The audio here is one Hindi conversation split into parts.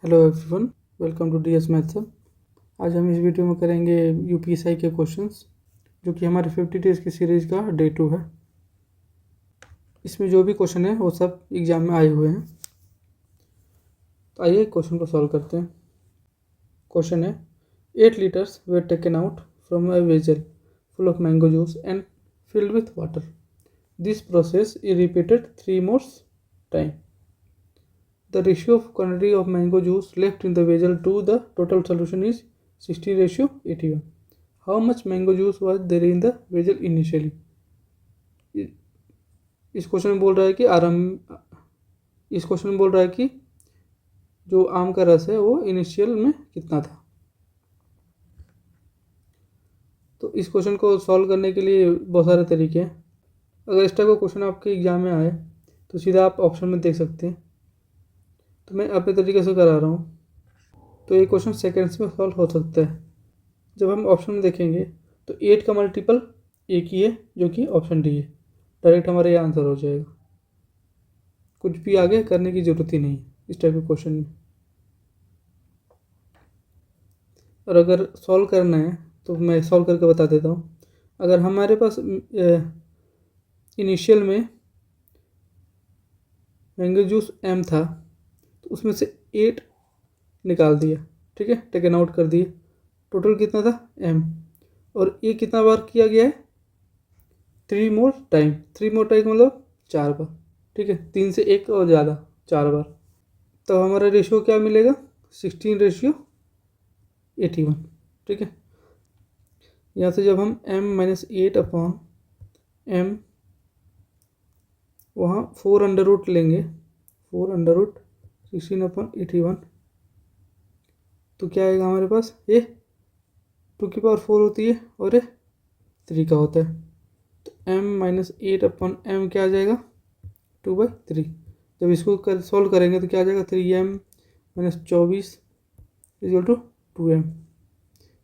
Hello everyone, welcome to DS maths. आज हम इस वीडियो में करेंगे यूपीएसआई के क्वेश्चंस, जो कि हमारे 50 डेज की सीरीज का डे 2 है। इसमें जो भी क्वेश्चन है वो सब एग्जाम में आए हुए हैं। तो आइए क्वेश्चन को सॉल्व करते हैं। क्वेश्चन है 8 liters were taken out from a vessel full of mango juice and filled with water. This process is repeated 3 more times. The ratio of quantity of mango juice left in the vessel to the total solution is 60:81. How much mango juice was there in the vessel initially? इस क्वेश्चन में बोल रहा है कि इस क्वेश्चन में बोल रहा है कि जो आम का रस है वो इनिशियल में कितना था। तो इस क्वेश्चन को सॉल्व करने के लिए बहुत सारे तरीके हैं। अगर इस टाइप का क्वेश्चन आपके एग्जाम में आए तो सीधा आप ऑप्शन में देख सकते हैं। तो मैं अपने तरीके से करा रहा हूँ। तो ये क्वेश्चन सेकेंड्स में सॉल्व हो सकता है। जब हम ऑप्शन में देखेंगे तो 8 का मल्टीपल एक ही है, जो कि ऑप्शन डी है। डायरेक्ट हमारा ये आंसर हो जाएगा, कुछ भी आगे करने की ज़रूरत ही नहीं है इस टाइप के क्वेश्चन में। और अगर सॉल्व करना है तो मैं सॉल्व करके बता देता हूँ। अगर हमारे पास इनिशियल में मैंगो जूस m था तो उसमें से 8 निकाल दिया, ठीक है, टेकन आउट कर दिए। टोटल कितना था m, और ये कितना बार किया गया है 3 more टाइम। 3 more टाइम मतलब 4 बार, ठीक है, 3 से 1 और ज़्यादा 4 बार। तो हमारा रेशियो क्या मिलेगा 16:81, ठीक है। यहाँ से जब हम m-8 अपॉन m वहाँ 4 अंडर रूट लेंगे, 4 √16/81, तो क्या आएगा हमारे पास, ये 2 की पावर 4 होती है और ये 3 का होता है। तो m-8 अपॉन m क्या आ जाएगा 2/3। जब इसको सॉल्व करेंगे तो क्या आ जाएगा 3m-24 इक्वल टू 2m।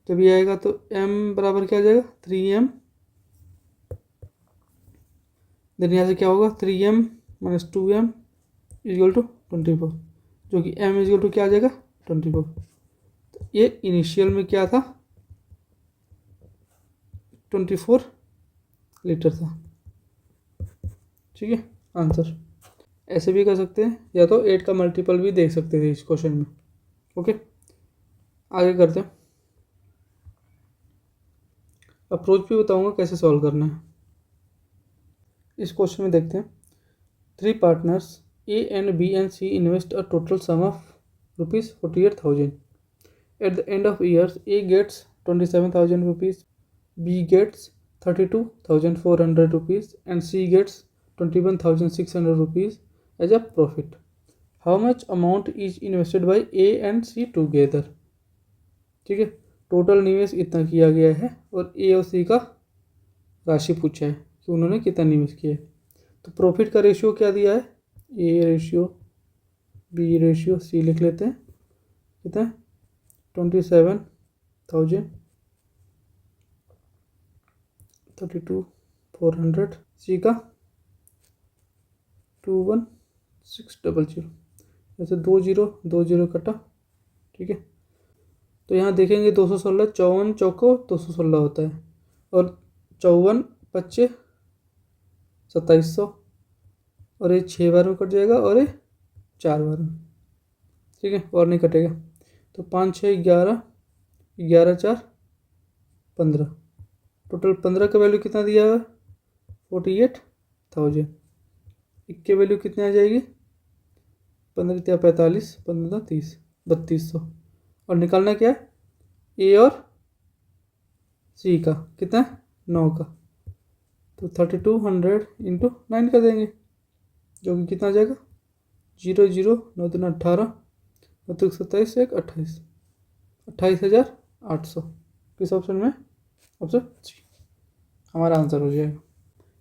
जब ये आएगा तो m बराबर क्या आ जाएगा 3m, देन यहाँ से क्या होगा 3m-2m इक्वल टू 24, जो कि m इक्वल टू क्या आ जाएगा 24। तो ये इनिशियल में क्या था 24 लीटर था, ठीक है। आंसर ऐसे भी कर सकते हैं, या तो 8 का मल्टीपल भी देख सकते थे इस क्वेश्चन में। ओके, आगे करते हैं। अप्रोच भी बताऊंगा कैसे सॉल्व करना है। इस क्वेश्चन में देखते हैं 3 partners A and B and C invest a total sum of ₹48,000. At the end of years, A gets ₹27,000, B gets ₹32,400 and C gets ₹21,600 as a profit. How much amount is invested by A and C together? ठीक है, टोटल निवेश इतना किया गया है और ए और सी का राशि पूछा है कि उन्होंने कितना निवेश किया है। तो प्रॉफिट का रेशियो क्या दिया है, A ratio B ratio C लिख लेते हैं। कितना 27,000 32,400, सी का 21,600। जैसे 2 0 कटा, ठीक है। तो यहाँ देखेंगे 216 54 चौको 216 होता है, और 54 25 2700, और ये 6 बार में कट जाएगा और ये 4 बार में, ठीक है, और नहीं कटेगा। तो 5 6 11 11 4 15, टोटल 15 का वैल्यू कितना दिया है 48,000। एक के वैल्यू कितनी आ जाएगी 15 या 45 15 30 3200, और निकालना क्या है ए और सी का कितना 9 का। तो 3200 इंटू 9 कर देंगे, जो कि कितना आ जाएगा 0 0 9 3 18 9 3 27 1 28 28,800। किस ऑप्शन में, ऑप्शन सी हमारा आंसर हो जाएगा।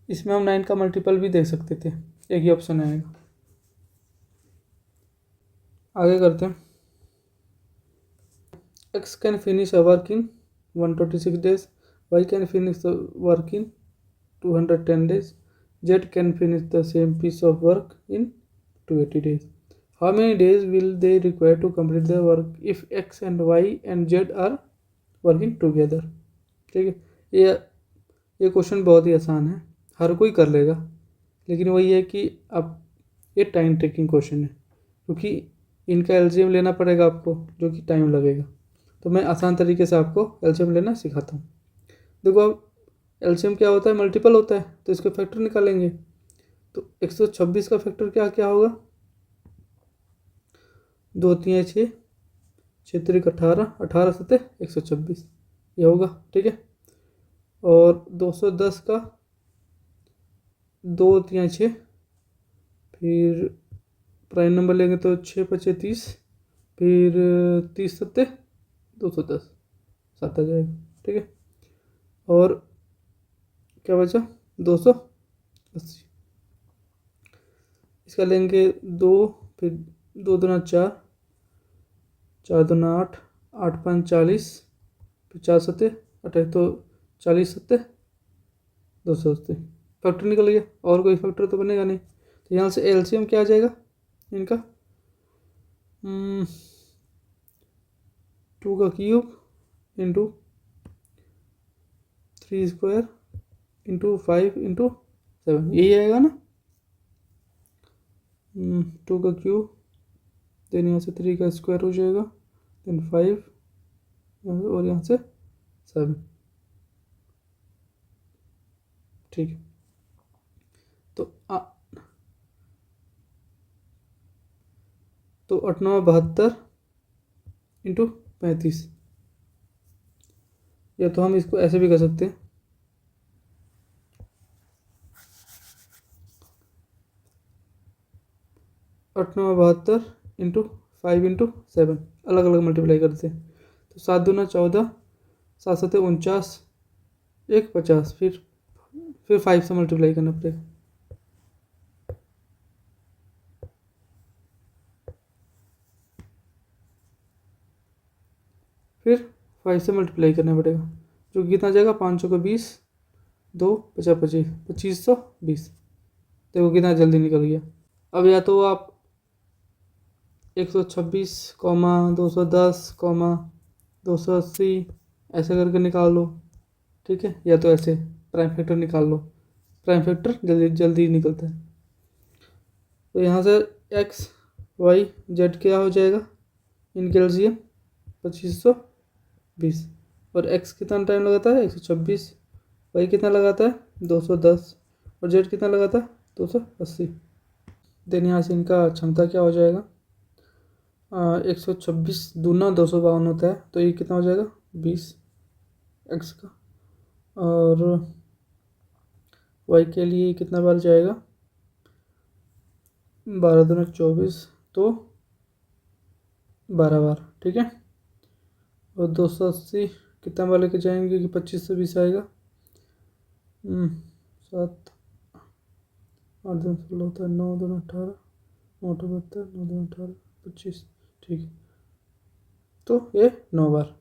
इसमें हम 9 का मल्टीपल भी देख सकते थे, एक ही ऑप्शन आएगा। आगे करते हैं। X can finish a work in 126 days, Y can finish the work in 210 days, Z can finish the same piece of work in 280 days. How many days will they require to complete the work if X and Y and Z are working together. ठीक है, ये क्वेश्चन बहुत ही आसान है, हर कोई कर लेगा, लेकिन वही है कि अब ये टाइम टेकिंग क्वेश्चन है, क्योंकि इनका एलसीएम लेना पड़ेगा आपको, जो कि टाइम लगेगा। तो मैं आसान तरीके से आपको एलसीएम लेना सिखाता हूँ। देखो, अब एलसीएम क्या होता है, मल्टीपल होता है, तो इसके फैक्टर निकालेंगे। तो 126 का फैक्टर क्या क्या होगा, 2 3 6, 6 3 18, 18 7 126, ये होगा। ठीक है, और 210 का 2 3 6, फिर प्राइम नंबर लेंगे तो 6 5 30, फिर 30 7 210, 7 आ जाएगा। ठीक है, और क्या बचा, 280, इसका लेंगे 2, फिर 2 दूना 4, 4 दूना 8, 8 5 40, फिर 4 7 28, तो 40 7 280, फैक्टर निकल गया, और कोई फैक्टर तो बनेगा नहीं। तो यहाँ से एलसीएम क्या आ जाएगा इनका, 2 का cube into 3 square into 5 into 7, यही आएगा ना। 2 का क्यूब, देन यहाँ से 3 का स्क्वायर हो जाएगा, देन 5, और यहाँ से 7। ठीक है, तो 8 9 72 इंटू 35, या तो हम इसको ऐसे भी कर सकते हैं, 8 9 72 इंटू 5 इंटू 7, अलग अलग मल्टीप्लाई करते हैं। तो 7 दूना 14, 7 7 49, 1 50, फिर 5 से मल्टीप्लाई करना पड़ेगा, फिर 5 से मल्टीप्लाई करना पड़ेगा, जो कि कितना जाएगा, 500 को 20, 2 50 25, 2520। देखो कितना जल्दी निकल गया। अब या तो आप 126, 210, 280 ऐसे करके निकाल लो। ठीक है, या तो ऐसे प्राइम फैक्टर निकाल लो, प्राइम फैक्टर जल्दी जल्दी निकलता है। तो यहाँ से एक्स वाई जेड क्या हो जाएगा, इनके एलसीएम 2520, और एक्स कितना टाइम लगाता है 126, वाई कितना लगाता है 210, और जेड कितना लगाता है 280। देन यहाँ से इनका क्षमता क्या हो जाएगा, 126 दूना 252 होता है, तो ये कितना हो जाएगा 20 एक्स का, और वाई के लिए कितना बार जाएगा, 12 दूना 24, तो 12 बार। ठीक है, और 280 कितना बार लेके जाएंगे कि 25 से 20 आएगा, 7 8 दूना 16 होता है, 9 दूना 18, 9 8 72, 9 दूना 18 25। ठीक है, तो ये 9 बार।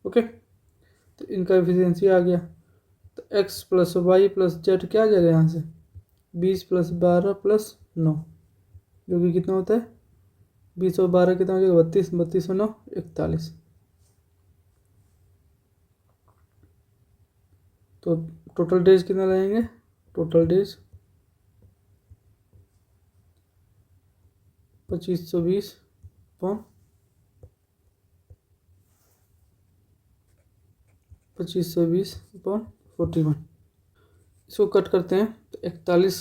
ओके, तो इनका एफिशिएंसी आ गया। तो X plus Y plus Z क्या आ जाएगा यहाँ से, 20 प्लस 12 प्लस 9, जो कि कितना होता है 20 और 12 कितना हो जाएगा 32, 32 और 9 41। तो टोटल डेज कितना लगेंगे, टोटल डेज 2520 अपॉन 2520 अपॉन 41। इसको कट करते हैं तो 41,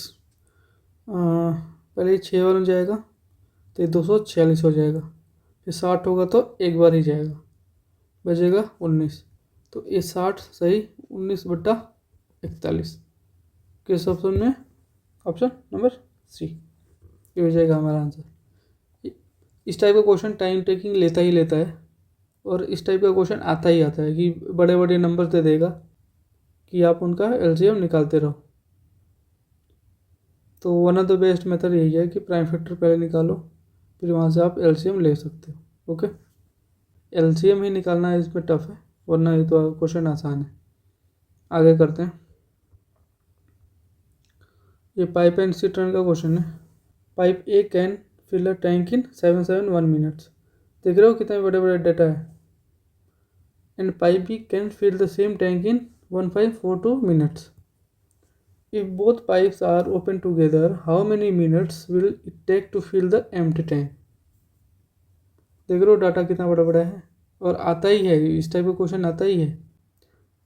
पहले 6 बार हो जाएगा, तो ये 246 हो जाएगा, फिर 60 होगा तो एक बार ही जाएगा, बचेगा 19। तो ये 60 सही 19/41, किस ऑप्शन में, ऑप्शन नंबर सी, ये हो जाएगा हमारा आंसर। इस टाइप का क्वेश्चन टाइम टेकिंग लेता ही लेता है, और इस टाइप का क्वेश्चन आता ही आता है कि बड़े बड़े नंबर दे देगा कि आप उनका एलसीएम निकालते रहो। तो one of the best method यही है कि प्राइम फैक्टर पहले निकालो, फिर वहाँ से आप एलसीएम ले सकते हो। ओके, एलसीएम ही निकालना इसमें टफ है, वरना ये तो क्वेश्चन आसान है। आगे करते हैं, ये पाइप एंड सिस्टर्न का क्वेश्चन है। Pipe A can fill a tank in 771 minutes. देख रहे हो कितने बड़े बड़े डाटा है। And pipe B can fill the same tank in 1542 minutes. If both pipes are open together how many minutes will it take to fill the empty tank. देख रहे हो डाटा कितना बड़ा बड़ा है, और आता ही है, इस टाइप का क्वेश्चन आता ही है।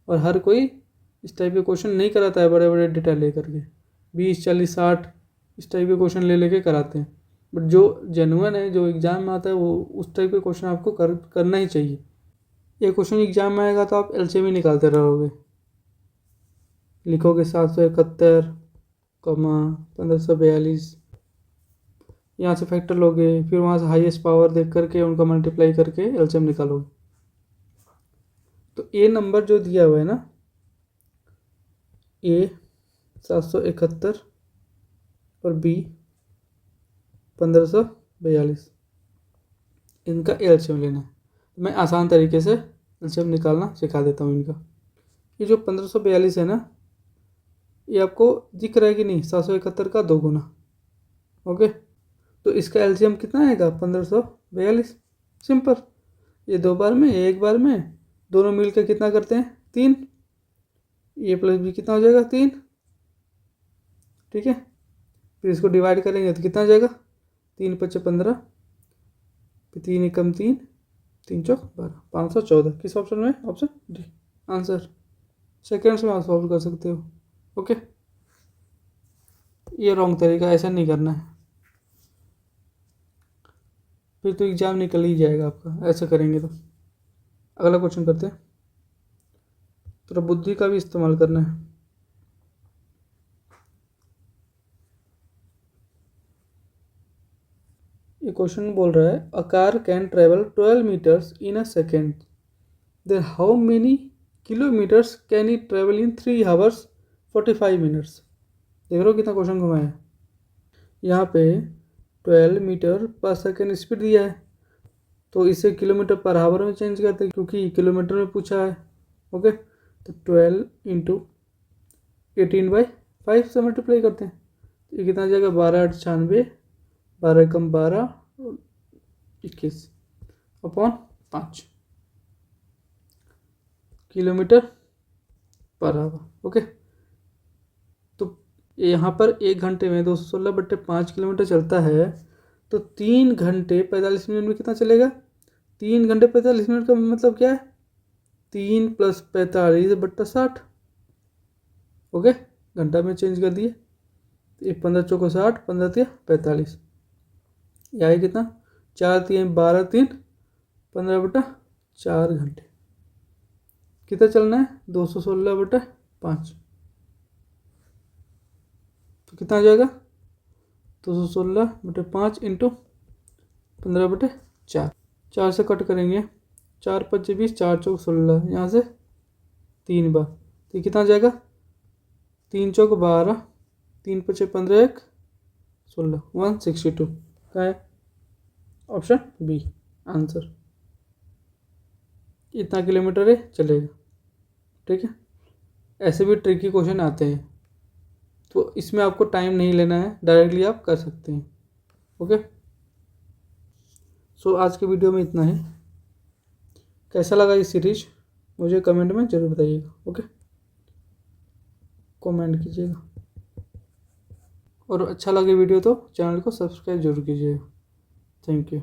और हर कोई इस टाइप के क्वेश्चन नहीं कराता है बड़े बड़े डेटा ले करके, 20 40 60 इस टाइप के क्वेश्चन ले लेके कराते हैं। बट जो जेन्युइन है, जो एग्ज़ाम में आता है, वो उस टाइप के क्वेश्चन आपको करना ही चाहिए। ये क्वेश्चन एग्जाम में आएगा तो आप एलसीएम ही निकालते रहोगे। लिखोगे 771 कमा 1542, यहाँ से फैक्टर लोगे, फिर वहाँ से हाईएस्ट पावर देख करके उनका मल्टीप्लाई करके एलसीएम निकालोगे। तो ए नंबर जो दिया हुआ है ना, ए 771 और बी 1542, इनका एलसीएम लेना है। मैं आसान तरीके से एलसीएम निकालना सिखा देता हूँ इनका। ये जो 1542 है ना, ये आपको दिख रहा है कि नहीं, 771 का 2 गुना। ओके, तो इसका एलसीएम कितना आएगा 1542। सिंपल, ये 2 बार में, ये 1 बार में, दोनों मिलकर कितना करते हैं 3। ए प्लस बी कितना हो जाएगा 3। ठीक है, फिर इसको डिवाइड करेंगे तो कितना आ जाएगा 3 × 5 = 15, फिर 3 एकम 3, 3 × 4 = 12, 514। किस ऑप्शन में? Option D answer. सेकेंड्स में आप सॉल्व कर सकते हो। ओके, ये रॉन्ग तरीका, ऐसा नहीं करना है, फिर तो एग्जाम निकल ही जाएगा आपका ऐसा करेंगे तो। अगला क्वेश्चन करते हैं। थोड़ा बुद्धि का भी इस्तेमाल करना है। ये क्वेश्चन बोल रहा है a car can travel 12 metres in a second, then how many kilometres can it travel in 3 hours 45 minutes। देख रहे हो कितना क्वेश्चन घुमाया है। यहाँ पे 12 मीटर पर सेकेंड स्पीड दिया है, तो इसे किलोमीटर पर आवर में चेंज करते हैं क्योंकि किलोमीटर में पूछा है। ओके, तो 12 × 18/5 से मल्टीप्लाई करते हैं, ये कितना जाएगा 12 × 8 = 96, 12 × 12 = 21 upon 5 kilometre per hour. Okay, तो यहाँ पर 1 घंटे में 216/5 किलोमीटर चलता है, तो 3 घंटे 45 मिनट में कितना चलेगा। 3 घंटे 45 मिनट का मतलब क्या है, 3 + 45/60। ओके, घंटा में चेंज कर दिए, 15 × 4 = 60, 15 × 3 = 45, यह है कितना 4 × 3 = 12, 3 15/4 घंटे। कितना चलना है 216/5, तो कितना आ जाएगा 216/5 × 15/4। 4 से कट करेंगे, 4 × 5 = 20, 4 × 4 = 16, यहाँ से 3 बार, तो कितना आ जाएगा 3 × 4 = 12, 3 × 5 = 15, 1 16, 162 का है ऑप्शन बी आंसर। इतना किलोमीटर है चलेगा। ठीक है, ऐसे भी ट्रिकी क्वेश्चन आते हैं, तो इसमें आपको टाइम नहीं लेना है, डायरेक्टली आप कर सकते हैं। ओके, सो आज के वीडियो में इतना ही। कैसा लगा ये सीरीज मुझे कमेंट में ज़रूर बताइएगा। ओके, कमेंट कीजिएगा, और अच्छा लगे वीडियो तो चैनल को सब्सक्राइब जरूर कीजिएगा। Thank you.